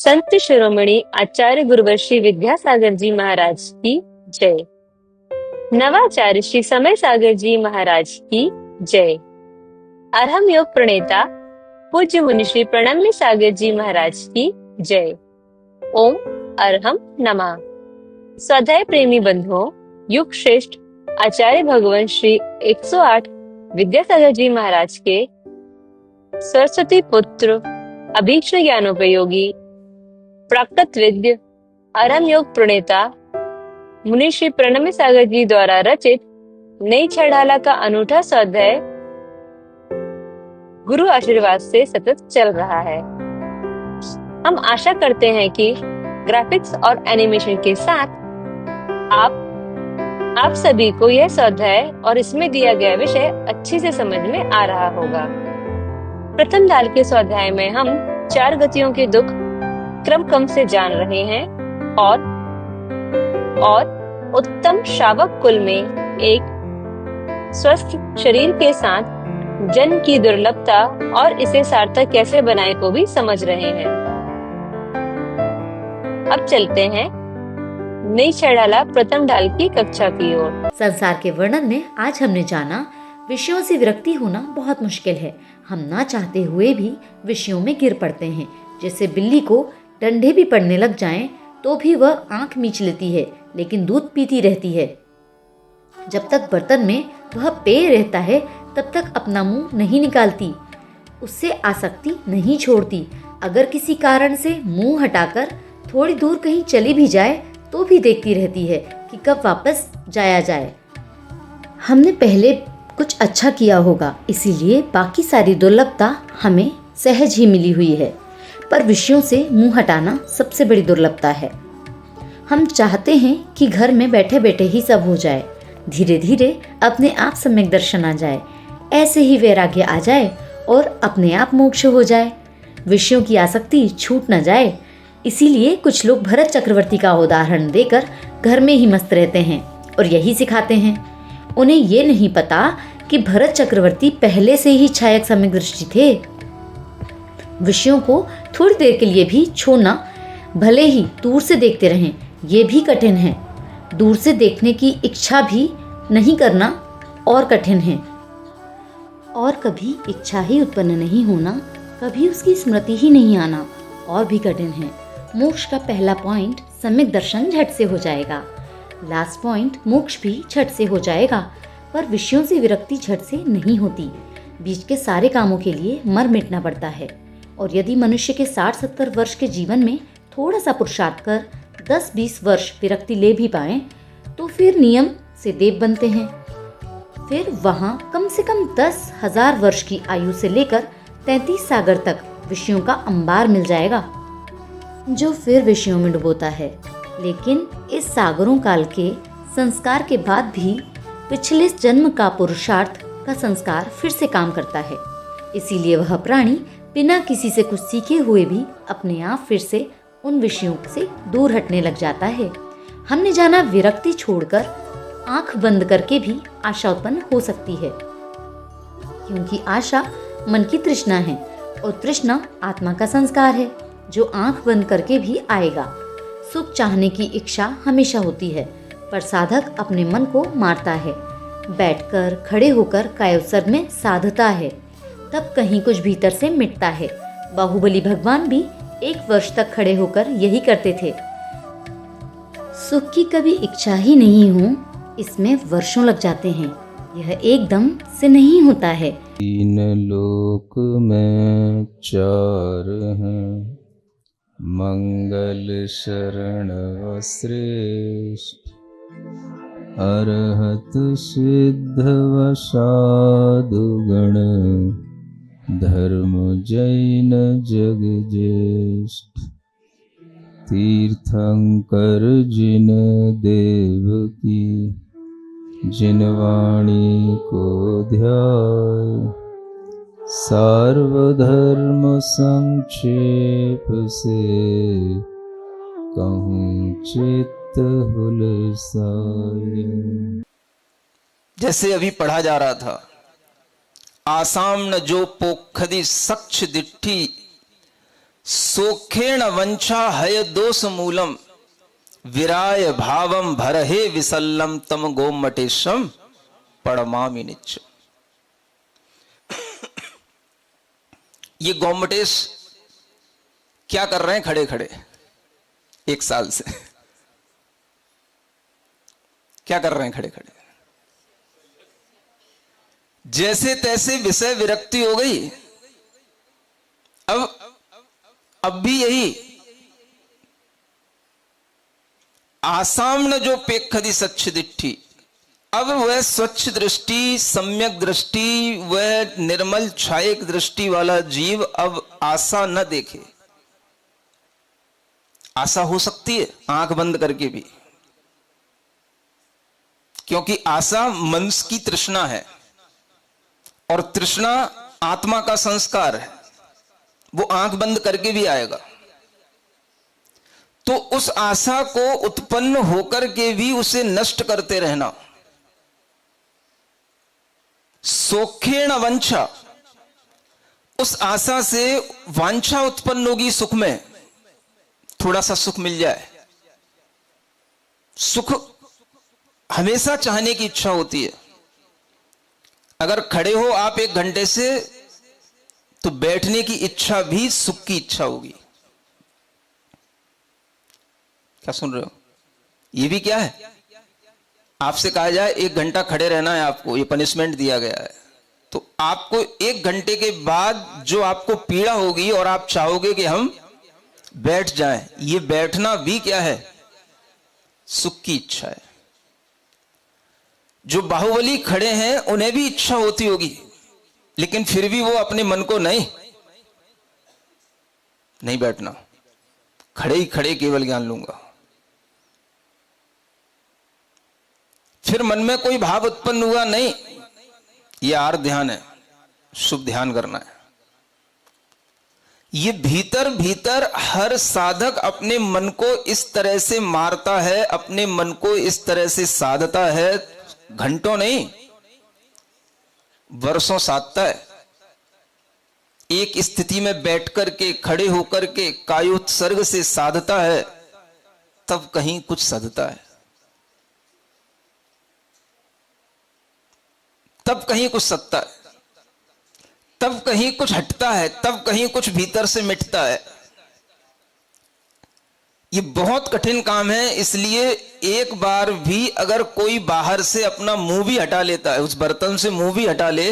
संत शिरोमणि आचार्य गुरुवर विद्यासागर जी महाराज की जय। नवाचार्य श्री समय सागर जी महाराज की जय। अरहम योग प्रणेता पूज्य मुनि श्री प्रणम्य सागर जी महाराज की जय। ओम अरहम नमः। स्वाध्याय प्रेमी बंधुओं, युग श्रेष्ठ आचार्य भगवान श्री 108 विद्यासागर जी महाराज के सरस्वती पुत्र अभीक्ष्ण ज्ञानोपयोगी प्राकृत विद्य अरहम योग प्रणेता मुनि श्री प्रणम्य सागर जी द्वारा रचित नई छड़ाला का अनूठा स्वाध्याय गुरु आशीर्वाद से सतत चल रहा है। हम आशा करते हैं कि ग्राफिक्स और एनिमेशन के साथ आप सभी को यह स्वाध्याय और इसमें दिया गया विषय अच्छे से समझ में आ रहा होगा। प्रथम दाल के स्वाध्याय में हम 4 गतियों के दुख क्रम से जान रहे हैं और उत्तम श्रावक कुल में एक स्वस्थ शरीर के साथ जन्म की दुर्लभता और इसे सार्थक कैसे बनाए को भी समझ रहे हैं। अब चलते हैं नई छड़ाला प्रथम ढाल की कक्षा की ओर। संसार के वर्णन में आज हमने जाना विषयों से विरक्ति होना बहुत मुश्किल है। हम ना चाहते हुए भी विषयों में गिर पड़ते हैं। जैसे बिल्ली को डंडे भी पड़ने लग जाएं तो भी वह आंख मीच लेती है लेकिन दूध पीती रहती है। जब तक बर्तन में वह पेय रहता है तब तक अपना मुंह नहीं निकालती, उससे आसक्ति नहीं छोड़ती। अगर किसी कारण से मुंह हटाकर थोड़ी दूर कहीं चली भी जाए तो भी देखती रहती है कि कब वापस जाया जाए। हमने पहले कुछ अच्छा किया होगा, इसीलिए बाकी सारी दुर्लभता हमें सहज ही मिली हुई है। पर विषयों से मुंह हटाना सबसे बड़ी दुर्लभता है। हम चाहते हैं कि घर में बैठे बैठे ही सब हो जाए, धीरे धीरे अपने आप सम्यक दर्शन आ जाए, ऐसे ही वैराग्य आ जाए और अपने आप मोक्ष हो जाए, विषयों की आसक्ति छूट न जाए। इसीलिए कुछ लोग भरत चक्रवर्ती का उदाहरण देकर घर में ही मस्त रहते हैं और यही सिखाते हैं। उन्हें ये नहीं पता कि भरत चक्रवर्ती पहले से ही छायक सम्यक दृष्टि थे। विषयों को थोड़ी देर के लिए भी छोड़ना, भले ही दूर से देखते रहें, ये भी कठिन है। दूर से देखने की इच्छा भी नहीं करना और कठिन है। और कभी इच्छा ही उत्पन्न नहीं होना, कभी उसकी स्मृति ही नहीं आना और भी कठिन है। मोक्ष का पहला पॉइंट सम्यक दर्शन झट से हो जाएगा, लास्ट पॉइंट मोक्ष भी झट से हो जाएगा। पर विषयों से विरक्ति झट से नहीं होती, बीच के सारे कामों के लिए मर मिटना पड़ता है। और यदि मनुष्य के 60-70 वर्ष के जीवन में थोड़ा सा पुरुषार्थ कर 10-20 वर्ष विरक्ति ले भी पाएं तो फिर नियम से देव बनते हैं। फिर वहाँ कम से कम 10,000 वर्ष की आयु से लेकर 33 सागर तक विषयों का अंबार मिल जाएगा, जो फिर विषयों में डुबोता है। लेकिन इस सागरों काल के संस्कार के बाद भी पिछले जन्म का पुरुषार्थ का संस्कार फिर से काम करता है। इसीलिए वह प्राणी बिना किसी से कुछ सीखे हुए भी अपने आप फिर से उन विषयों से दूर हटने लग जाता है। हमने जाना विरक्ति छोड़कर आंख बंद करके भी आशा उत्पन्न हो सकती है, क्योंकि आशा मन की तृष्णा है और तृष्णा आत्मा का संस्कार है जो आंख बंद करके भी आएगा। सुख चाहने की इच्छा हमेशा होती है, पर साधक अपने मन को मारता है, बैठकर खड़े होकर कायोत्सर्ग में साधता है, तब कहीं कुछ भीतर से मिटता है। बाहुबली भगवान भी 1 वर्ष तक खड़े होकर यही करते थे। सुख की कभी इच्छा ही नहीं हो, इसमें वर्षों लग जाते हैं। यह एकदम से नहीं होता है। 3 लोक में 4 हैं, मंगल शरण श्रेष्ठ, अरहत सिद्ध व साधु गण, धर्म जैन जग ज्येष्ठ। तीर्थंकर जिन देव की, जिन वाणी को ध्याय, सार्वधर्म संक्षेप से, कहूँ चित्त हुलसाए। जैसे अभी पढ़ा जा रहा था, आसाम न जो पोखदी सक्ष दिट्ठी, सोखेण वंशा हय दोष मूलम विराय भावम भरहे विसल्लम तम गोमटेशम पड़मामि निच्च। ये गोमटेश क्या कर रहे हैं खड़े खड़े 1 साल से? क्या कर रहे हैं खड़े खड़े? जैसे तैसे विषय विरक्ति हो गई। अब भी यही आसाम न जो पेखदी सच्छ दिट्ठी, अब वह स्वच्छ दृष्टि, सम्यक दृष्टि, वह निर्मल छायक दृष्टि वाला जीव अब आशा न देखे। आशा हो सकती है आंख बंद करके भी, क्योंकि आशा मनुष्य की तृष्णा है और तृष्णा आत्मा का संस्कार है, वो आंख बंद करके भी आएगा। तो उस आशा को उत्पन्न होकर के भी उसे नष्ट करते रहना। सोखेण वंशा, उस आशा से वांछा उत्पन्न होगी सुख में, थोड़ा सा सुख मिल जाए। सुख हमेशा चाहने की इच्छा होती है। अगर खड़े हो आप 1 घंटे से, तो बैठने की इच्छा भी सुख की इच्छा होगी। क्या सुन रहे हो? ये भी क्या है? आपसे कहा जाए 1 घंटा खड़े रहना है आपको, ये पनिशमेंट दिया गया है, तो आपको 1 घंटे के बाद जो आपको पीड़ा होगी और आप चाहोगे कि हम बैठ जाएं, ये बैठना भी क्या है? सुख की इच्छा है। जो बाहुबली खड़े हैं उन्हें भी इच्छा होती होगी, लेकिन फिर भी वो अपने मन को नहीं बैठना, खड़े ही खड़े केवल ज्ञान लूंगा। फिर मन में कोई भाव उत्पन्न हुआ नहीं, ये आर्त ध्यान है, शुभ ध्यान करना है। ये भीतर भीतर हर साधक अपने मन को इस तरह से मारता है, अपने मन को इस तरह से साधता है, घंटों नहीं वर्षों साधता है। एक स्थिति में बैठ करके, खड़े होकर के कायोत्सर्ग से साधता है, तब कहीं कुछ सधता है, तब कहीं कुछ सत्ता है, तब कहीं कुछ हटता है, तब कहीं कुछ भीतर से मिटता है। ये बहुत कठिन काम है। इसलिए एक बार भी अगर कोई बाहर से अपना मुंह भी हटा लेता है, उस बर्तन से मुंह भी हटा ले,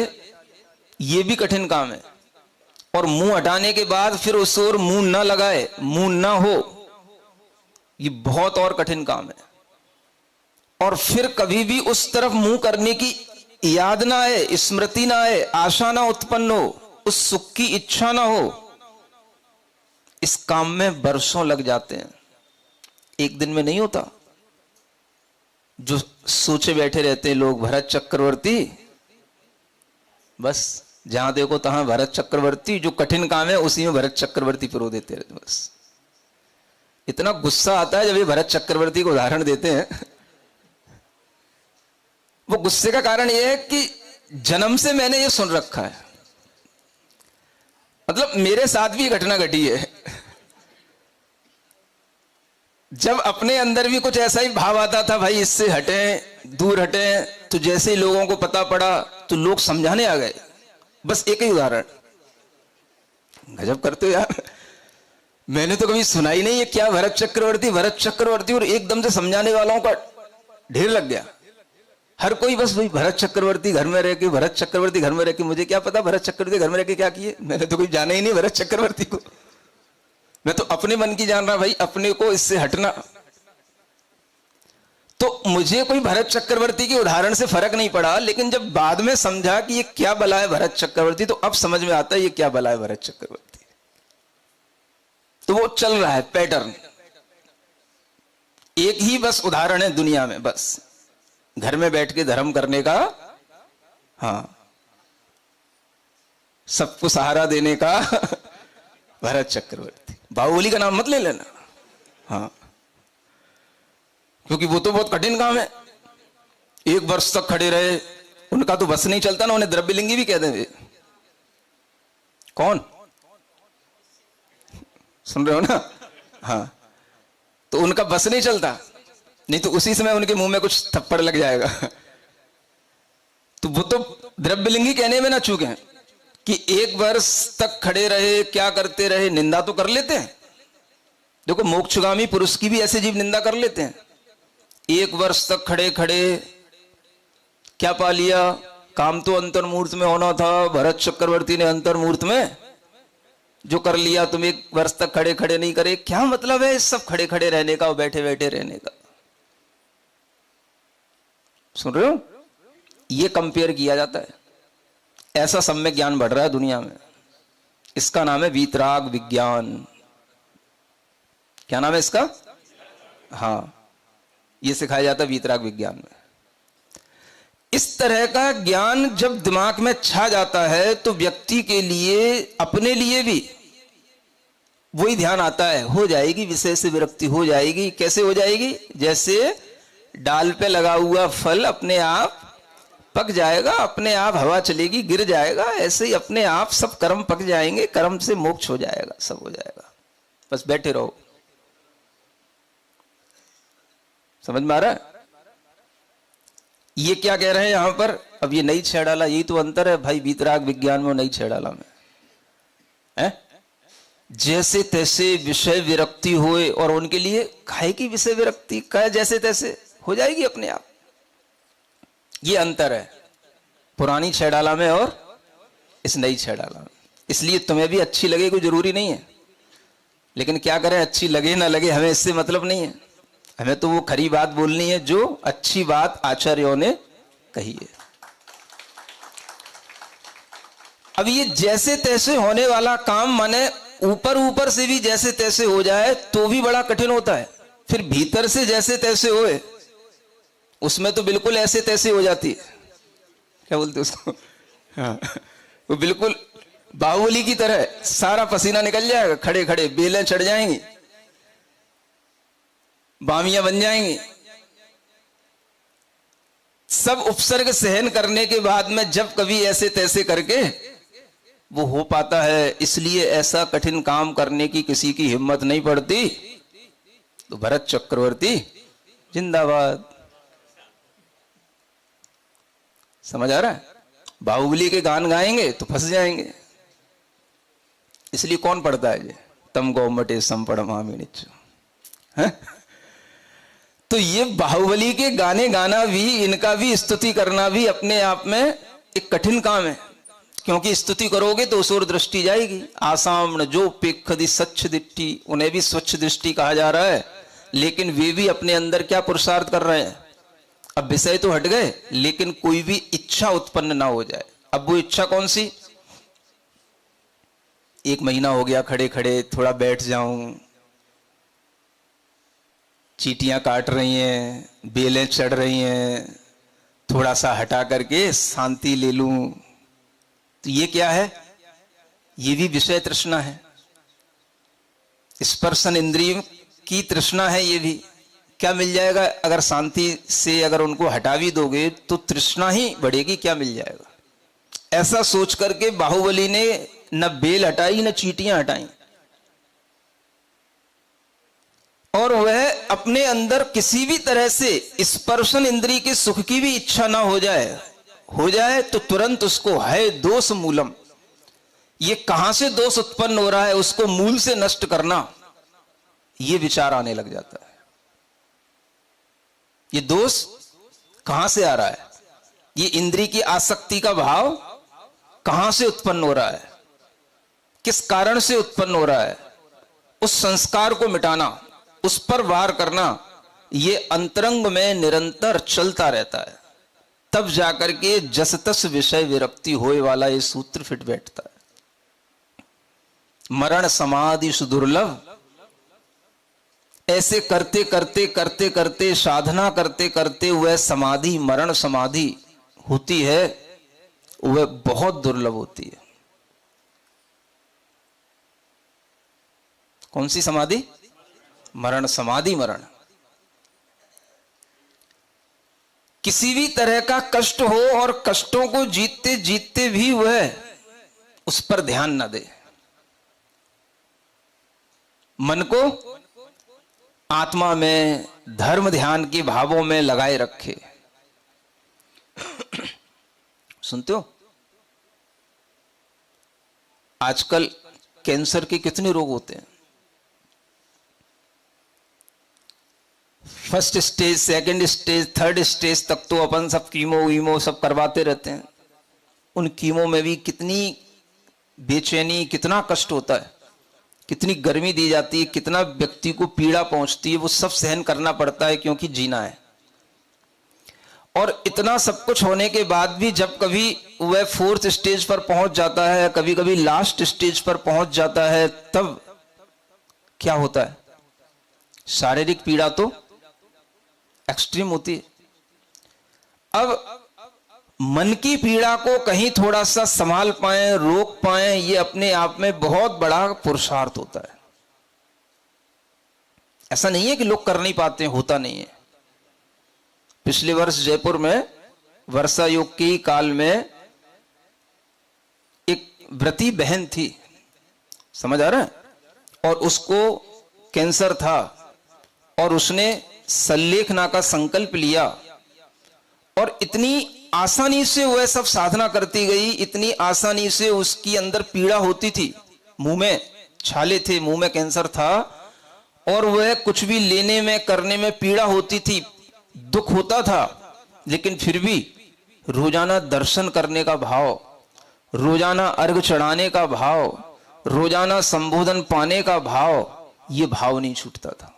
ये भी कठिन काम है। और मुंह हटाने के बाद फिर उस ओर मुंह ना लगाए, मुंह ना हो, ये बहुत और कठिन काम है। और फिर कभी भी उस तरफ मुंह करने की याद ना आए, स्मृति ना आए, आशा ना उत्पन्न हो, उस सुख की इच्छा ना हो, इस काम में वर्षों लग जाते हैं। एक दिन में नहीं होता। जो सोचे बैठे रहते हैं लोग, भरत चक्रवर्ती, बस जहां देखो तहां भरत चक्रवर्ती, जो कठिन काम है उसी में भरत चक्रवर्ती पिरो देते रहते। बस इतना गुस्सा आता है जब ये भरत चक्रवर्ती को उदाहरण देते हैं। वो गुस्से का कारण यह है कि जन्म से मैंने ये सुन रखा है, मतलब मेरे साथ भी घटना घटी है। जब अपने अंदर भी कुछ ऐसा ही भाव आता था, भाई इससे हटें, दूर हटें, तो जैसे ही लोगों को पता पड़ा तो लोग समझाने आ गए। बस एक ही उदाहरण, गजब करते हो यार, मैंने तो कभी सुना ही नहीं है क्या भरत चक्रवर्ती, भरत चक्रवर्ती, और एकदम से समझाने वालों का ढेर लग गया। हर कोई बस भाई भरत चक्रवर्ती घर में रह के, भरत चक्रवर्ती घर में रह के, मुझे क्या पता भरत चक्रवर्ती घर में रह के क्या किए, मैंने तो कोई जाना ही नहीं भरत चक्रवर्ती को। मैं तो अपने मन की जान रहा भाई, अपने को इससे हटना। तो मुझे कोई भरत चक्रवर्ती के उदाहरण से फर्क नहीं पड़ा, लेकिन जब बाद में समझा कि ये क्या बला है भरत चक्रवर्ती, तो अब समझ में आता है ये क्या बला है भरत चक्रवर्ती। तो वो चल रहा है पैटर्न, एक ही बस उदाहरण है दुनिया में, बस घर में बैठ के धर्म करने का, हाँ, सबको सहारा देने का भरत चक्रवर्ती। बाहुबली का नाम मत ले लेना, हाँ, क्योंकि वो तो बहुत कठिन काम है। 1 वर्ष तक खड़े रहे, उनका तो बस नहीं चलता ना, उन्हें द्रव्यलिंगी भी कह देंगे। कौन? सुन रहे हो ना? हाँ, तो उनका बस नहीं चलता, नहीं तो उसी समय उनके मुंह में कुछ थप्पड़ लग जाएगा। तो वो तो द्रव्यलिंगी कहने में ना चूके हैं कि 1 वर्ष तक खड़े रहे, क्या करते रहे, निंदा तो कर लेते हैं। देखो मोक्षगामी पुरुष की भी ऐसे जीव निंदा कर लेते हैं। 1 वर्ष तक खड़े खड़े क्या पा लिया? काम तो अंतर्मूर्त में होना था, भरत चक्रवर्ती ने अंतर्मूर्त में जो कर लिया, तुम 1 वर्ष तक खड़े खड़े नहीं करे। क्या मतलब है इस सब खड़े खड़े रहने का और बैठे बैठे रहने का? सुन रहे हो? ये कंपेयर किया जाता है। ऐसा सम्यक ज्ञान बढ़ रहा है दुनिया में। इसका नाम है वीतराग विज्ञान। क्या नाम है इसका? हाँ, ये सिखाया जाता है वीतराग विज्ञान में। इस तरह का ज्ञान जब दिमाग में छा जाता है तो व्यक्ति के लिए, अपने लिए भी वही ध्यान आता है, हो जाएगी विषय से विरक्ति, हो जाएगी। कैसे हो जाएगी? जैसे डाल पे लगा हुआ फल अपने आप पक जाएगा, अपने आप हवा चलेगी गिर जाएगा, ऐसे ही अपने आप सब कर्म पक जाएंगे, कर्म से मोक्ष हो जाएगा, सब हो जाएगा। बस बैठे रहो। समझ में आ रहा है? ये क्या कह रहे हैं यहां पर? अब ये नहीं छेड़ डाला, यही तो अंतर है भाई वीतराग विज्ञान में और नहीं छेड़ डाला में है? जैसे तैसे विषय विरक्ति होए, और उनके लिए काहे की विषय विरक्ति, कहे जैसे तैसे हो जाएगी अपने आप। ये अंतर है पुरानी छेड़ाला में और इस नई छेड़ाला में। इसलिए तुम्हें भी अच्छी लगे कोई जरूरी नहीं है, लेकिन क्या करें, अच्छी लगे ना लगे हमें इससे मतलब नहीं है। हमें तो वो खरी बात बोलनी है जो अच्छी बात आचार्यों ने कही है। अब ये जैसे तैसे होने वाला काम, माने ऊपर ऊपर से भी जैसे तैसे हो जाए तो भी बड़ा कठिन होता है। फिर भीतर से जैसे तैसे होए, उसमें तो बिल्कुल ऐसे तैसे हो जाती है। क्या बोलते उसको? हाँ, वो बिल्कुल बाहुबली की तरह सारा पसीना निकल जाएगा, खड़े खड़े बेलें चढ़ जाएंगी, बामियां बन जाएंगी। सब उपसर्ग सहन करने के बाद में जब कभी ऐसे तैसे करके वो हो पाता है। इसलिए ऐसा कठिन काम करने की किसी की हिम्मत नहीं पड़ती। तो भरत चक्रवर्ती जिंदाबाद। समझ आ रहा है? बाहुबली के गान गाएंगे तो फंस जाएंगे। इसलिए कौन पढ़ता है ये तम गौमटे संपड़ मामिनिच है? तो ये बाहुबली के गाने गाना भी, इनका भी स्तुति करना भी अपने आप में एक कठिन काम है। क्योंकि स्तुति करोगे तो उस ओर दृष्टि जाएगी। आसामण जो पेखदी स्वच्छ दृष्टि, उन्हें भी स्वच्छ दृष्टि कहा जा रहा है, लेकिन वे भी अपने अंदर क्या पुरुषार्थ कर रहे हैं? अब विषय तो हट गए, लेकिन कोई भी इच्छा उत्पन्न ना हो जाए। अब वो इच्छा कौन सी? 1 महीना हो गया खड़े खड़े, थोड़ा बैठ जाऊं, चींटियां काट रही हैं, बेलें चढ़ रही हैं, थोड़ा सा हटा करके शांति ले लूं। तो ये क्या है? ये भी विषय तृष्णा है, स्पर्शन इंद्रिय की तृष्णा है। ये भी क्या मिल जाएगा अगर शांति से अगर उनको हटा भी दोगे तो तृष्णा ही बढ़ेगी, क्या मिल जाएगा? ऐसा सोच करके बाहुबली ने न बेल हटाई न चींटियां हटाई, और वह अपने अंदर किसी भी तरह से स्पर्शन इंद्रिय के सुख की भी इच्छा ना हो जाए तो तुरंत उसको है दोष मूलम, ये कहां से दोष उत्पन्न हो रहा है उसको मूल से नष्ट करना, ये विचार आने लग जाता है। ये दोष कहां से आ रहा है? ये इंद्रिय की आसक्ति का भाव कहां से उत्पन्न हो रहा है? किस कारण से उत्पन्न हो रहा है? उस संस्कार को मिटाना, उस पर वार करना, ये अंतरंग में निरंतर चलता रहता है। तब जाकर के जस तस विषय विरक्ति होए वाला ये सूत्र फिट बैठता है। मरण समाधि सुदुर्लभ, ऐसे करते करते करते करते साधना करते करते वह समाधि, मरण समाधि होती है, वह बहुत दुर्लभ होती है। कौन सी समाधि? मरण समाधि। मरण किसी भी तरह का कष्ट हो और कष्टों को जीतते जीतते भी वह उस पर ध्यान न दे, मन को आत्मा में, धर्म ध्यान के भावों में लगाए रखे। सुनते हो आजकल कैंसर के कितने रोग होते हैं? First stage, second stage, third stage तक तो अपन सब कीमो वीमो सब करवाते रहते हैं। उन कीमो में भी कितनी बेचैनी, कितना कष्ट होता है, कितनी गर्मी दी जाती है, कितना व्यक्ति को पीड़ा पहुंचती है, वो सब सहन करना पड़ता है क्योंकि जीना है। और इतना सब कुछ होने के बाद भी जब कभी वह फोर्थ स्टेज पर पहुंच जाता है, कभी कभी लास्ट स्टेज पर पहुंच जाता है, तब क्या होता है? शारीरिक पीड़ा तो एक्सट्रीम होती है। अब मन की पीड़ा को कहीं थोड़ा सा संभाल पाए, रोक पाए, ये अपने आप में बहुत बड़ा पुरुषार्थ होता है। ऐसा नहीं है कि लोग कर नहीं पाते, होता नहीं है। पिछले वर्ष जयपुर में वर्षा योग के काल में एक व्रती बहन थी, समझ आ रहा है, और उसको कैंसर था और उसने सल्लेखना का संकल्प लिया और इतनी आसानी से वह सब साधना करती गई, इतनी आसानी से उसकी अंदर पीड़ा होती थी, मुंह में छाले थे, मुंह में कैंसर था और वह कुछ भी लेने में करने में पीड़ा होती थी, दुख होता था, लेकिन फिर भी रोजाना दर्शन करने का भाव, रोजाना अर्घ चढ़ाने का भाव, रोजाना संबोधन पाने का भाव, यह भाव नहीं छूटता था।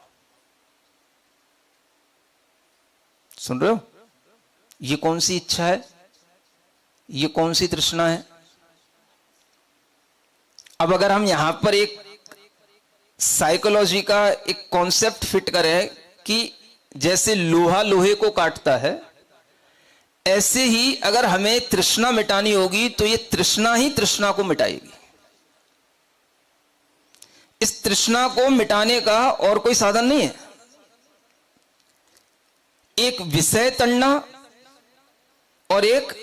सुन रहे हो? ये कौन सी इच्छा है, ये कौन सी तृष्णा है? अब अगर हम यहां पर एक साइकोलॉजी का एक कॉन्सेप्ट फिट करें कि जैसे लोहा लोहे को काटता है, ऐसे ही अगर हमें तृष्णा मिटानी होगी तो ये तृष्णा ही तृष्णा को मिटाएगी। इस तृष्णा को मिटाने का और कोई साधन नहीं है। एक विषय तड़ना और एक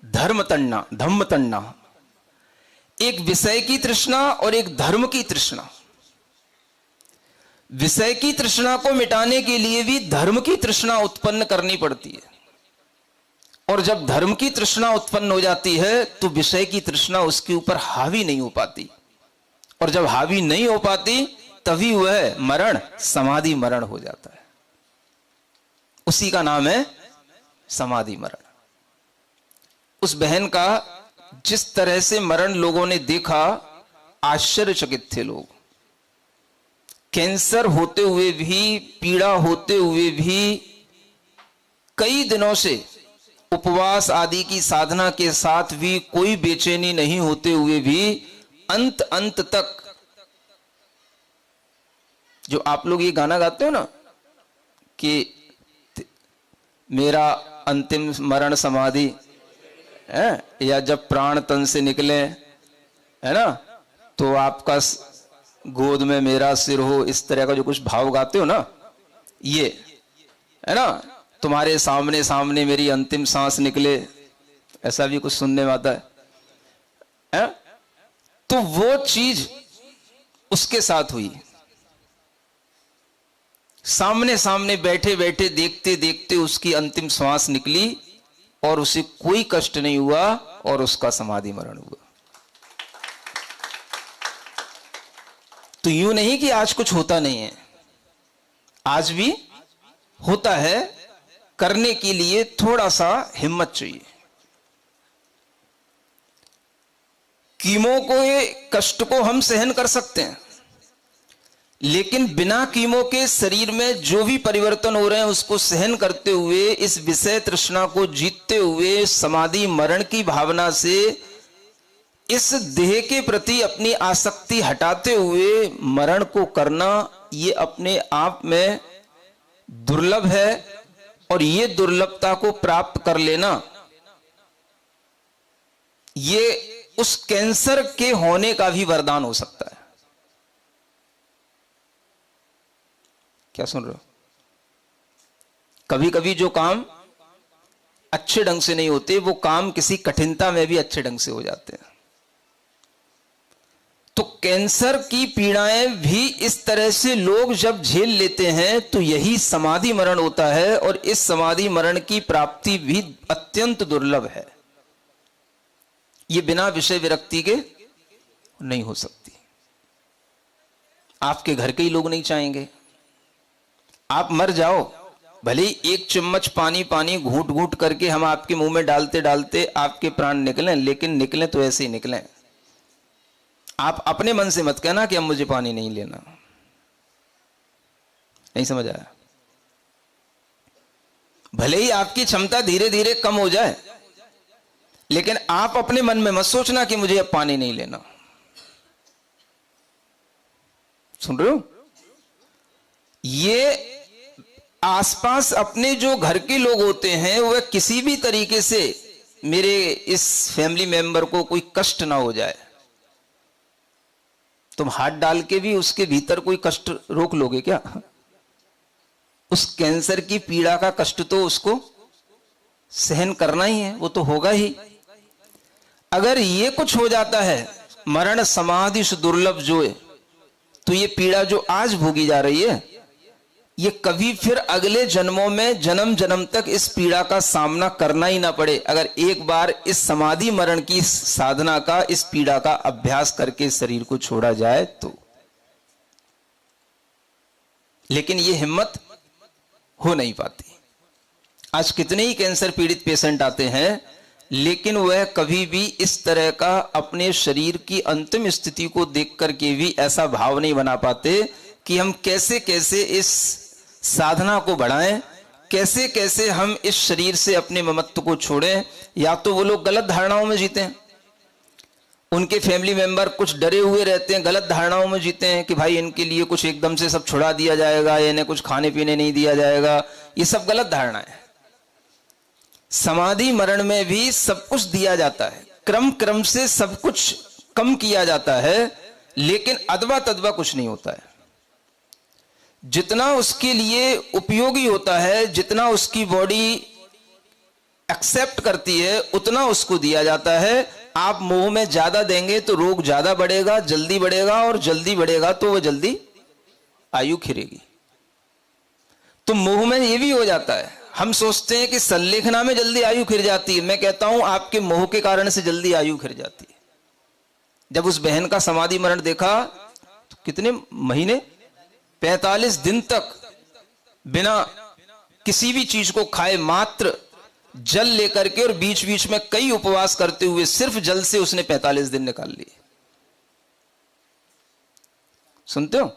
धर्म तड़ना, धम्म तड़ना, एक विषय की तृष्णा और एक धर्म की तृष्णा। विषय की तृष्णा को मिटाने के लिए भी धर्म की तृष्णा उत्पन्न करनी पड़ती है, और जब धर्म की तृष्णा उत्पन्न हो जाती है तो विषय की तृष्णा उसके ऊपर हावी नहीं हो पाती, और जब हावी नहीं हो पाती तभी वह मरण समाधि मरण हो जाता है। उसी का नाम है समाधि मरण। उस बहन का जिस तरह से मरण लोगों ने देखा, आश्चर्यचकित थे लोग। कैंसर होते हुए भी, पीड़ा होते हुए भी, कई दिनों से उपवास आदि की साधना के साथ भी कोई बेचैनी नहीं होते हुए भी अंत तक, जो आप लोग ये गाना गाते हो ना कि मेरा अंतिम मरण समाधि है, या जब प्राण तन से निकले, है ना, तो आपका गोद में मेरा सिर हो, इस तरह का जो कुछ भाव गाते हो ना, ये है ना, तुम्हारे सामने सामने मेरी अंतिम सांस निकले, ऐसा भी कुछ सुनने में आता है? तो वो चीज उसके साथ हुई। सामने सामने बैठे बैठे देखते देखते उसकी अंतिम श्वास निकली और उसे कोई कष्ट नहीं हुआ और उसका समाधि मरण हुआ। तो यूं नहीं कि आज कुछ होता नहीं है, आज भी होता है। करने के लिए थोड़ा सा हिम्मत चाहिए। कीमो को, कष्ट को हम सहन कर सकते हैं, लेकिन बिना कीमो के शरीर में जो भी परिवर्तन हो रहे हैं उसको सहन करते हुए, इस विषय तृष्णा को जीतते हुए, समाधि मरण की भावना से इस देह के प्रति अपनी आसक्ति हटाते हुए मरण को करना, ये अपने आप में दुर्लभ है। और ये दुर्लभता को प्राप्त कर लेना, ये उस कैंसर के होने का भी वरदान हो सकता है। क्या सुन रहे हो? कभी कभी जो काम अच्छे ढंग से नहीं होते, वो काम किसी कठिनता में भी अच्छे ढंग से हो जाते हैं। तो कैंसर की पीड़ाएं भी इस तरह से लोग जब झेल लेते हैं तो यही समाधि मरण होता है, और इस समाधि मरण की प्राप्ति भी अत्यंत दुर्लभ है। ये बिना विषय विरक्ति के नहीं हो सकती। आपके घर के ही लोग नहीं चाहेंगे। आप मर जाओ, भले ही एक चम्मच पानी पानी घूंट घूंट करके हम आपके मुंह में डालते डालते आपके प्राण निकलें, लेकिन निकलें तो ऐसे ही निकलें। आप अपने मन से मत कहना कि अब मुझे पानी नहीं लेना। नहीं समझ आया? भले ही आपकी क्षमता धीरे धीरे कम हो जाए, लेकिन आप अपने मन में मत सोचना कि मुझे अब पानी नहीं लेना। सुन रहे हो? ये आसपास अपने जो घर के लोग होते हैं वह किसी भी तरीके से मेरे इस फैमिली मेंबर को कोई कष्ट ना हो जाए, तुम हाथ डाल के भी उसके भीतर कोई कष्ट रोक लोगे क्या? उस कैंसर की पीड़ा का कष्ट तो उसको सहन करना ही है, वो तो होगा ही। अगर ये कुछ हो जाता है मरण समाधि दुर्लभ जो है, तो ये पीड़ा जो आज भोगी जा रही है, ये कभी फिर अगले जन्मों में जन्म जन्म तक इस पीड़ा का सामना करना ही ना पड़े, अगर एक बार इस समाधि मरण की साधना का, इस पीड़ा का अभ्यास करके शरीर को छोड़ा जाए तो। लेकिन ये हिम्मत हो नहीं पाती। आज कितने ही कैंसर पीड़ित पेशेंट आते हैं, लेकिन वह कभी भी इस तरह का अपने शरीर की अंतिम स्थिति को देख करके भी ऐसा भाव नहीं बना पाते कि हम कैसे कैसे इस साधना को बढ़ाएं, कैसे कैसे हम इस शरीर से अपने ममत्व को छोड़ें। या तो वो लोग गलत धारणाओं में जीते हैं, उनके फैमिली मेंबर कुछ डरे हुए रहते हैं, गलत धारणाओं में जीते हैं कि भाई इनके लिए कुछ एकदम से सब छुड़ा दिया जाएगा, इन्हें कुछ खाने पीने नहीं दिया जाएगा। ये सब गलत धारणा है। समाधि मरण में भी सब कुछ दिया जाता है, क्रम क्रम से सब कुछ कम किया जाता है, लेकिन अदवा तदवा कुछ नहीं होता है। जितना उसके लिए उपयोगी होता है, जितना उसकी बॉडी एक्सेप्ट करती है, उतना उसको दिया जाता है। आप मुंह में ज्यादा देंगे तो रोग ज्यादा बढ़ेगा, जल्दी बढ़ेगा, और जल्दी बढ़ेगा तो वह जल्दी आयु खिरेगी। तो मुंह में ये भी हो जाता है। हम सोचते हैं कि संलेखना में जल्दी आयु खिर जाती है, मैं कहता हूं आपके मोह के कारण से जल्दी आयु खिर जाती है। जब उस बहन का समाधि मरण देखा तो कितने महीने, 45 दिन तक बिना किसी भी चीज को खाए, मात्र जल लेकर के, और बीच बीच में कई उपवास करते हुए सिर्फ जल से उसने 45 दिन निकाल लिए। सुनते हो?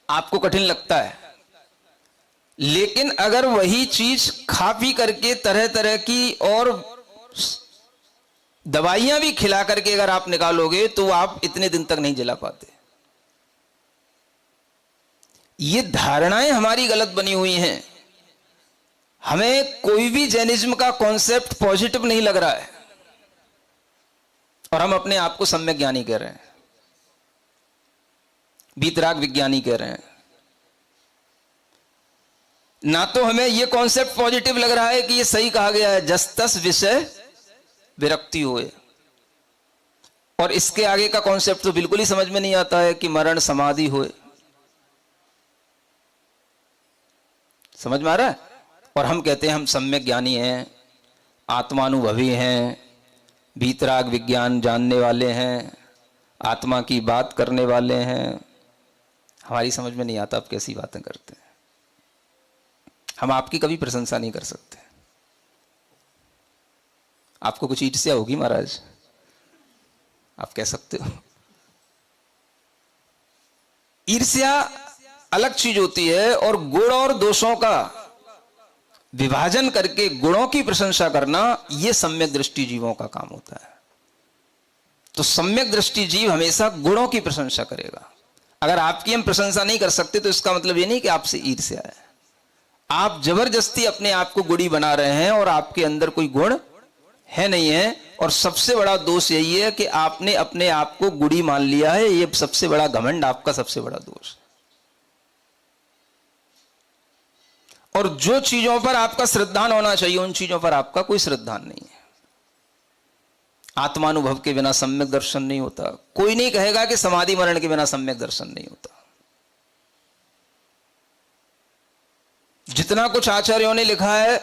आपको कठिन लगता है, लेकिन अगर वही चीज खा पी करके तरह तरह की और दवाइयां भी खिला करके अगर आप निकालोगे तो आप इतने दिन तक नहीं जला पाते। ये धारणाएं हमारी गलत बनी हुई हैं। हमें कोई भी जैनिज्म का कॉन्सेप्ट पॉजिटिव नहीं लग रहा है, और हम अपने आप को सम्यक ज्ञानी कह रहे हैं, वीतराग विज्ञानी कह रहे हैं। ना तो हमें यह कॉन्सेप्ट पॉजिटिव लग रहा है कि यह सही कहा गया है, जस तस विषय विरक्ति होए, और इसके आगे का कॉन्सेप्ट तो बिल्कुल ही समझ में नहीं आता है कि मरण समाधि होए। समझ में आ रहा है? और हम कहते हैं हम सम्यक ज्ञानी हैं, आत्मानुभवी हैं, वीतराग विज्ञान जानने वाले हैं, आत्मा की बात करने वाले हैं। हमारी समझ में नहीं आता आप कैसी बातें करते हैं। हम आपकी कभी प्रशंसा नहीं कर सकते। आपको कुछ ईर्ष्या होगी महाराज, आप कह सकते हो। ईर्ष्या अलग चीज होती है, और गुण और दोषों का विभाजन करके गुणों की प्रशंसा करना, यह सम्यक दृष्टि जीवों का काम होता है। तो सम्यक दृष्टि जीव हमेशा गुणों की प्रशंसा करेगा। अगर आपकी हम प्रशंसा नहीं कर सकते तो इसका मतलब यह नहीं कि आपसे ईर्ष्या है। आप जबरदस्ती अपने आप को गुणी बना रहे हैं, और आपके अंदर कोई गुण है नहीं है। और सबसे बड़ा दोष यही है कि आपने अपने आप को गुणी मान लिया है। यह सबसे बड़ा घमंड, आपका सबसे बड़ा दोष। और जो चीजों पर आपका श्रद्धान होना चाहिए, उन चीजों पर आपका कोई श्रद्धान नहीं है। आत्मानुभव के बिना सम्यक दर्शन नहीं होता। कोई नहीं कहेगा कि समाधि मरण के बिना सम्यक दर्शन नहीं होता। जितना कुछ आचार्यों ने लिखा है,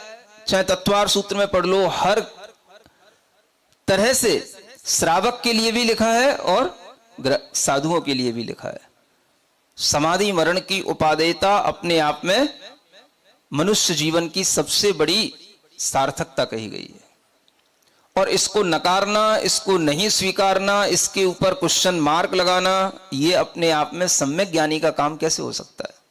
चाहे तत्वार सूत्र में पढ़ लो, हर तरह से श्रावक के लिए भी लिखा है और साधुओं के लिए भी लिखा है। समाधि मरण की उपादेयता अपने आप में मनुष्य जीवन की सबसे बड़ी सार्थकता कही गई है, और इसको नकारना, इसको नहीं स्वीकारना, इसके ऊपर क्वेश्चन मार्क लगाना, यह अपने आप में सम्यक ज्ञानी का काम कैसे हो सकता है।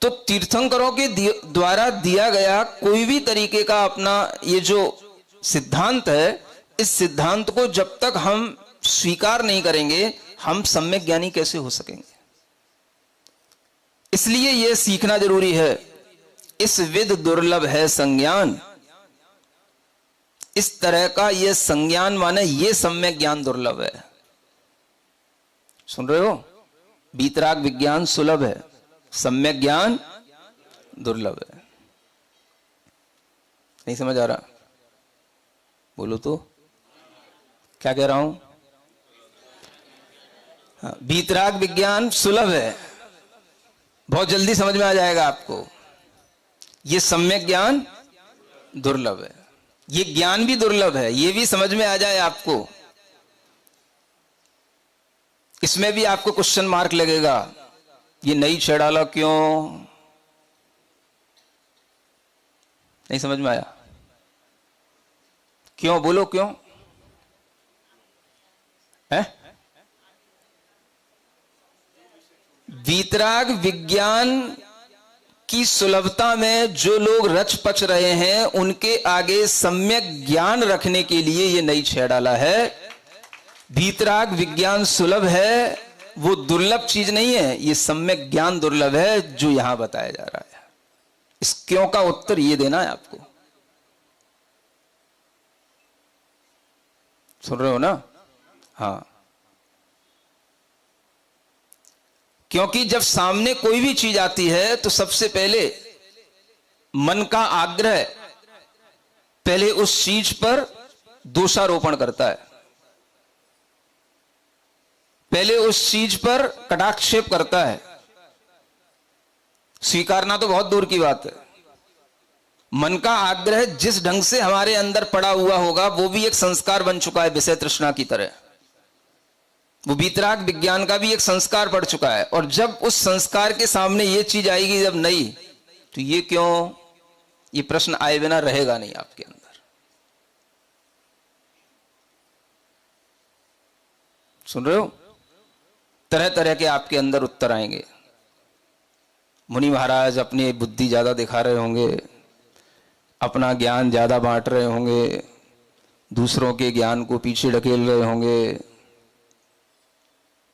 तो तीर्थंकरों के द्वारा दिया गया कोई भी तरीके का अपना ये जो सिद्धांत है, इस सिद्धांत को जब तक हम स्वीकार नहीं करेंगे, हम सम्यक ज्ञानी कैसे हो सकेंगे। इसलिए यह सीखना जरूरी है। इस विद दुर्लभ है संज्ञान, इस तरह का यह संज्ञान माने यह सम्यक ज्ञान दुर्लभ है। सुन रहे हो? वीतराग विज्ञान सुलभ है, सम्यक ज्ञान दुर्लभ है। नहीं समझ आ रहा? बोलो तो क्या कह रहा हूं? हाँ, वीतराग विज्ञान सुलभ है, बहुत जल्दी समझ में आ जाएगा आपको। यह सम्यक ज्ञान दुर्लभ है, ये ज्ञान भी दुर्लभ है, ये भी समझ में आ जाए आपको। इसमें भी आपको क्वेश्चन मार्क लगेगा, ये नई छेड़ाला क्यों? नहीं समझ में आया? क्यों? बोलो क्यों है? वीतराग विज्ञान की सुलभता में जो लोग रच पच रहे हैं, उनके आगे सम्यक ज्ञान रखने के लिए ये नई छेड़ डाला है। वीतराग विज्ञान सुलभ है, वो दुर्लभ चीज नहीं है, ये सम्यक ज्ञान दुर्लभ है जो यहां बताया जा रहा है। इस क्यों का उत्तर ये देना है आपको। सुन रहे हो ना? हाँ, क्योंकि जब सामने कोई भी चीज आती है तो सबसे पहले मन का आग्रह पहले उस चीज पर दोषारोपण करता है, पहले उस चीज पर कटाक्षेप करता है। स्वीकारना तो बहुत दूर की बात है। मन का आग्रह जिस ढंग से हमारे अंदर पड़ा हुआ होगा, वो भी एक संस्कार बन चुका है विषय तृष्णा की तरह। वो वीतराग विज्ञान का भी एक संस्कार पड़ चुका है, और जब उस संस्कार के सामने ये चीज आएगी जब नहीं, तो ये क्यों, ये प्रश्न आए बिना रहेगा नहीं आपके अंदर। सुन रहे हो? तरह तरह के आपके अंदर उत्तर आएंगे। मुनि महाराज अपनी बुद्धि ज्यादा दिखा रहे होंगे, अपना ज्ञान ज्यादा बांट रहे होंगे, दूसरों के ज्ञान को पीछे ढकेल रहे होंगे।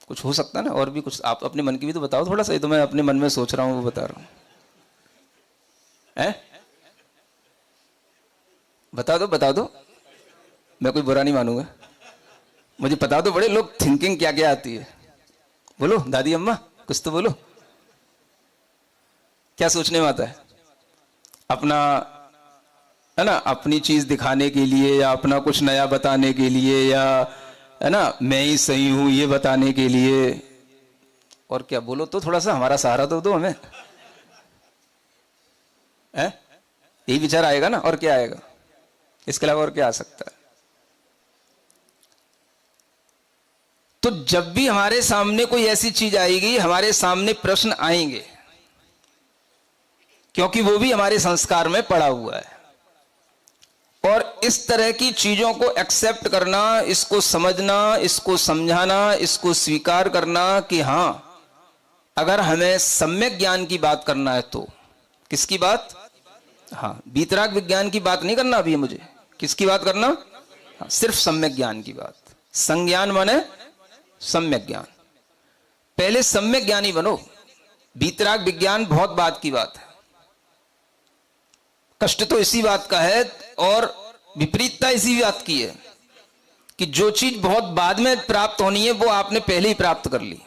कुछ हो सकता है ना, और भी कुछ आप अपने मन की भी तो बताओ थोड़ा सा। तो मैं अपने मन में सोच रहा हूं वो बता रहा हूं है? बता दो, मैं कोई बुरा नहीं मानूंगा। मुझे पता तो बड़े लोग थिंकिंग क्या क्या आती है। बोलो दादी अम्मा, कुछ तो बोलो, क्या सोचने में आता है? अपना है ना, अपनी चीज दिखाने के लिए, या अपना कुछ नया बताने के लिए, या है ना मैं ही सही हूं ये बताने के लिए। और क्या? बोलो तो थोड़ा सा, हमारा सहारा तो दो हमें। यही विचार आएगा ना, और क्या आएगा? इसके अलावा और क्या आ सकता है? तो जब भी हमारे सामने कोई ऐसी चीज आएगी, हमारे सामने प्रश्न आएंगे, क्योंकि वो भी हमारे संस्कार में पड़ा हुआ है। और इस तरह की चीजों को एक्सेप्ट करना, इसको समझना, इसको समझाना, इसको स्वीकार करना कि हां, अगर हमें सम्यक ज्ञान की बात करना है तो किसकी बात? हाँ, वीतराग विज्ञान की बात नहीं करना अभी मुझे। किसकी बात करना? हाँ, सिर्फ सम्यक ज्ञान की बात। संज्ञान माने सम्यक ज्ञान। पहले सम्यक ज्ञानी बनो। वीतराग विज्ञान बहुत बात की बात है। कष्ट तो इसी बात का है, और विपरीतता इसी बात की है कि जो चीज बहुत बाद में प्राप्त होनी है, वो आपने पहले ही प्राप्त कर ली।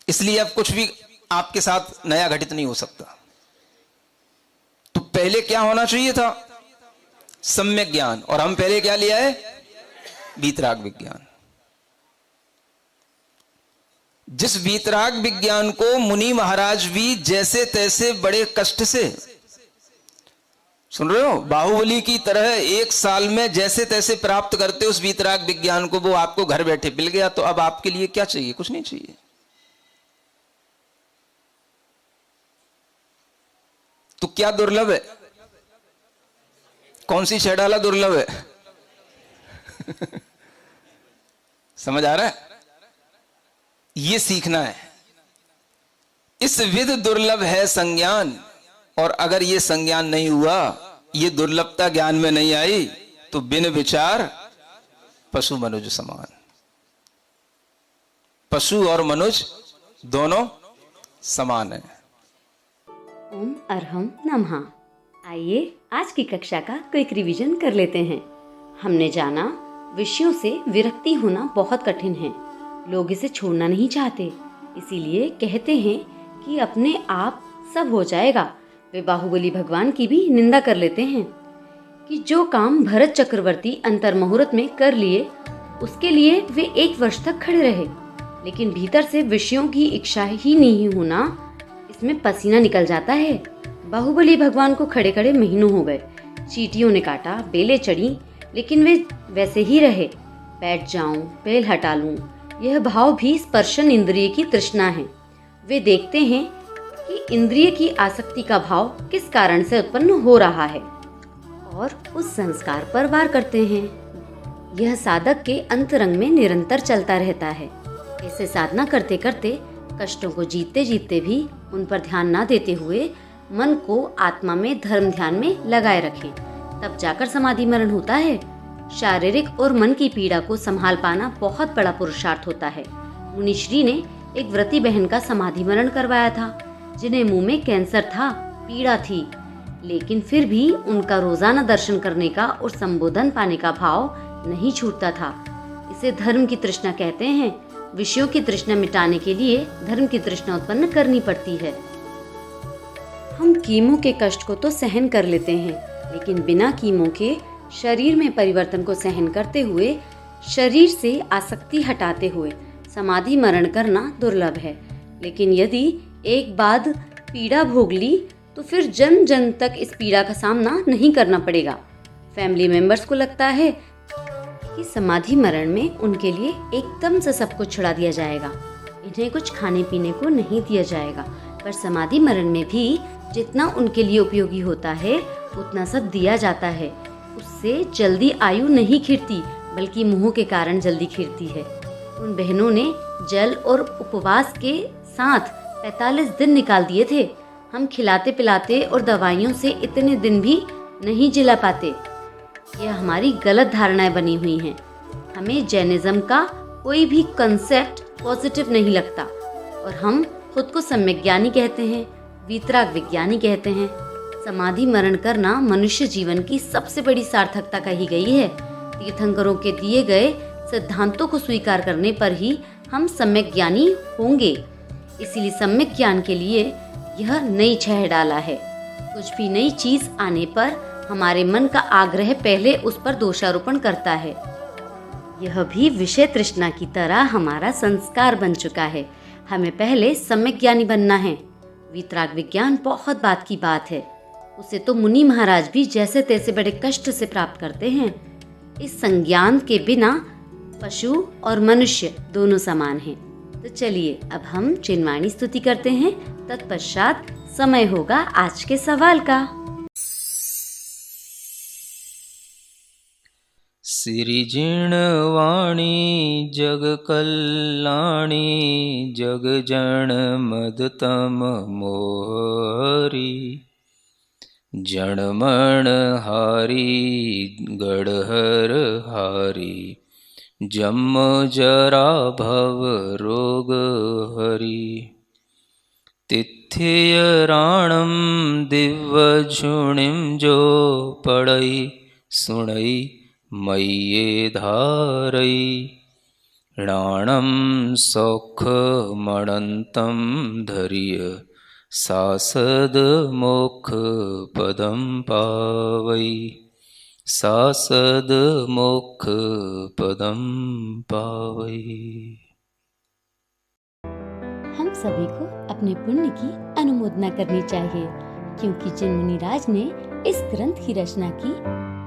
इसलिए अब कुछ भी आपके साथ नया घटित नहीं हो सकता। तो पहले क्या होना चाहिए था? सम्यक ज्ञान। और हम पहले क्या लिया है? वीतराग विज्ञान। जिस वीतराग विज्ञान को मुनि महाराज भी जैसे तैसे बड़े कष्ट से, सुन रहे हो, बाहुबली की तरह 1 साल में जैसे तैसे प्राप्त करते उस वीतराग विज्ञान को, वो आपको घर बैठे मिल गया, तो अब आपके लिए क्या चाहिए? कुछ नहीं चाहिए। तो क्या दुर्लभ है? कौन सी शैडाला दुर्लभ है? समझ आ रहा है? ये सीखना है। इस विध दुर्लभ है संज्ञान, और अगर ये संज्ञान नहीं हुआ, ये दुर्लभता ज्ञान में नहीं आई, तो बिन विचार पशु मनुज समान। पशु और मनुज दोनों समान है। ओम अरहम नमः। आइए आज की कक्षा का क्विक रिवीजन कर लेते हैं। हमने जाना विषयों से विरक्ति होना बहुत कठिन है, लोग इसे छोड़ना नहीं चाहते, इसीलिए कहते हैं कि अपने आप सब हो जाएगा। वे बाहुबली भगवान की भी निंदा कर लेते हैं कि जो काम भरत चक्रवर्ती अंतर मुहूर्त में कर लिए, उसके लिए वे 1 वर्ष तक खड़े रहे, लेकिन भीतर से विषयों की इच्छा ही नहीं होना, इसमें पसीना निकल जाता है। बाहुबली भगवान को खड़े खड़े महीनों हो गए, चींटियों ने काटा, बेलें चढ़ी, लेकिन वे वैसे ही रहे। बैठ जाऊं, बेल हटा लूं, यह भाव भी स्पर्शन इंद्रिय की तृष्णा है। वे देखते हैं कि इंद्रिय की आसक्ति का भाव किस कारण से उत्पन्न हो रहा है और उस संस्कार पर वार करते हैं। यह साधक के अंतरंग में निरंतर चलता रहता है। ऐसे साधना करते करते, कष्टों को जीतते जीतते भी उन पर ध्यान ना देते हुए मन को आत्मा में धर्म ध्यान में लगाए रखें, तब जाकर समाधि मरण होता है। शारीरिक और मन की पीड़ा को संभाल पाना बहुत बड़ा पुरुषार्थ होता है। मुनिश्री ने एक व्रती बहन का समाधि मरण करवाया था, जिन्हें मुंह में कैंसर था, पीड़ा थी, लेकिन फिर भी उनका रोजाना दर्शन करने का और संबोधन पाने का भाव नहीं छूटता था। इसे धर्म की तृष्णा कहते हैं। विषयों की तृष्णा मिटाने के लिए धर्म की तृष्णा उत्पन्न करनी पड़ती है। हम कीमो के कष्ट को तो सहन कर लेते हैं, लेकिन बिना कीमो के शरीर में परिवर्तन को सहन करते हुए, शरीर से आसक्ति हटाते हुए समाधि मरण करना दुर्लभ है। लेकिन यदि एक बार पीड़ा भोग ली, तो फिर जन जन तक इस पीड़ा का सामना नहीं करना पड़ेगा। फैमिली मेंबर्स को लगता है कि समाधि मरण में उनके लिए एकदम से सब कुछ छुड़ा दिया जाएगा, इन्हें कुछ खाने पीने को नहीं दिया जाएगा, पर समाधि मरण में भी जितना उनके लिए उपयोगी होता है उतना सब दिया जाता है। उससे जल्दी आयु नहीं खिरती, बल्कि मोह के कारण जल्दी खिरती है। उन बहनों ने जल और उपवास के साथ 45 दिन निकाल दिए थे। हम खिलाते पिलाते और दवाइयों से इतने दिन भी नहीं जिला पाते। यह हमारी गलत धारणाएं बनी हुई हैं। हमें जैनिज्म का कोई भी कंसेप्ट पॉजिटिव नहीं लगता, और हम खुद को सम्यक ज्ञानी कहते हैं, वीतराग विज्ञानी कहते हैं। समाधि मरण करना मनुष्य जीवन की सबसे बड़ी सार्थकता कही गई है। तीर्थंकरों के दिए गए सिद्धांतों को स्वीकार करने पर ही हम सम्यक ज्ञानी होंगे। इसीलिए सम्यक ज्ञान के लिए यह नई छह डाला है। कुछ भी नई चीज आने पर हमारे मन का आग्रह पहले उस पर दोषारोपण करता है। यह भी विषय तृष्णा की तरह हमारा संस्कार बन चुका है। हमें पहले सम्यक ज्ञानी बनना है। वीतराग विज्ञान बहुत बात की बात है। उसे तो मुनि महाराज भी जैसे तैसे बड़े कष्ट से प्राप्त करते हैं। इस संज्ञान के बिना पशु और मनुष्य दोनों समान हैं। तो चलिए अब हम चिन्वाणी स्तुति करते हैं, तत्पश्चात समय होगा आज के सवाल का। सिरिजिणवाणी जग कल्याणी जग जन मदतम मोहरी जनमण हारी गढ़हर हारी जम जरा भव रोग हरि तिथ्य राणम दिव्य झुणिम जो पड़ई सुणई मय्ये धारई राणम सौख मणंतम धैर्य सासद मोक्ष पदम पावई। सासद मोक्ष पदम पावै। हम सभी को अपने पुण्य की अनुमोदना करनी चाहिए, क्योंकि जिन मुनिराज ने इस ग्रंथ की रचना की,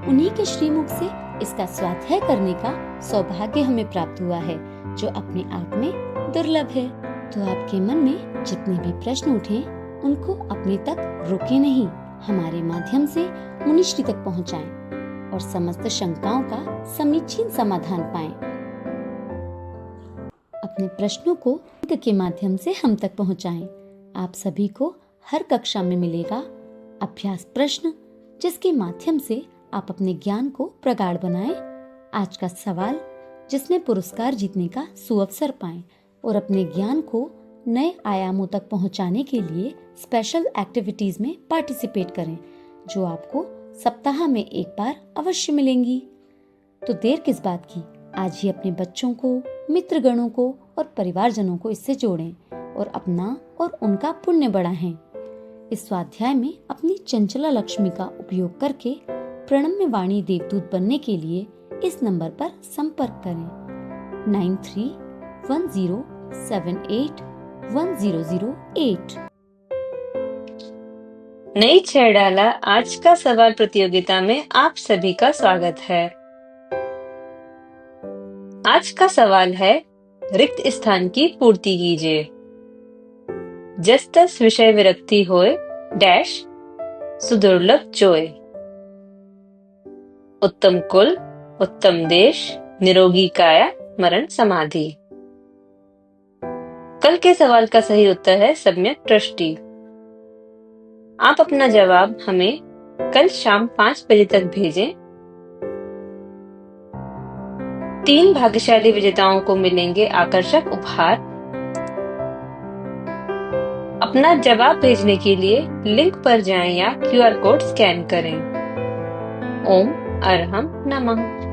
उन्हीं के श्रीमुख से इसका स्वाध्याय करने का सौभाग्य हमें प्राप्त हुआ है, जो अपने आप में दुर्लभ है। तो आपके मन में जितने भी प्रश्न उठे, उनको अपने तक रोके नहीं, हमारे माध्यम से मुनिश्री तक पहुंचाएं और समस्त शंकाओं का समीचीन समाधान पाएं। अपने प्रश्नों को अंक के माध्यम से हम तक पहुंचाएं। आप सभी को हर कक्षा में मिलेगा अभ्यास प्रश्न, जिसके माध्यम से आप अपने ज्ञान को प्रगाढ़ बनाएं। आज का सवाल, जिसमें पुरस्कार जीतने का सुअवसर पाएं और अपने ज्ञान को नए आयामों तक पहुंचाने के लिए स्पेशल एक्टिविटीज में पार्टिसिपेट करें, जो आपको सप्ताह में एक बार अवश्य मिलेंगी। तो देर किस बात की, आज ही अपने बच्चों को, मित्रगणों को और परिवारजनों को इससे जोड़ें और अपना और उनका पुण्य बढ़ाएं। इस स्वाध्याय में अपनी चंचला लक्ष्मी का उपयोग करके प्रणम्य वाणी देवदूत बनने के लिए इस नंबर पर संपर्क करें 9310781008। नई छह डाला आज का सवाल प्रतियोगिता में आप सभी का स्वागत है। आज का सवाल है, रिक्त स्थान की पूर्ति कीजिए। जस तस विषय विरक्ति होए, डैश सुदुर्लभ जोए। उत्तम कुल, उत्तम देश, निरोगी काया, मरण समाधि। कल के सवाल का सही उत्तर है सम्यक दृष्टि। आप अपना जवाब हमें कल शाम 5 बजे तक भेजें। 3 भाग्यशाली विजेताओं को मिलेंगे आकर्षक उपहार। अपना जवाब भेजने के लिए लिंक पर जाएं या QR कोड स्कैन करें। ओम अरहम नमः।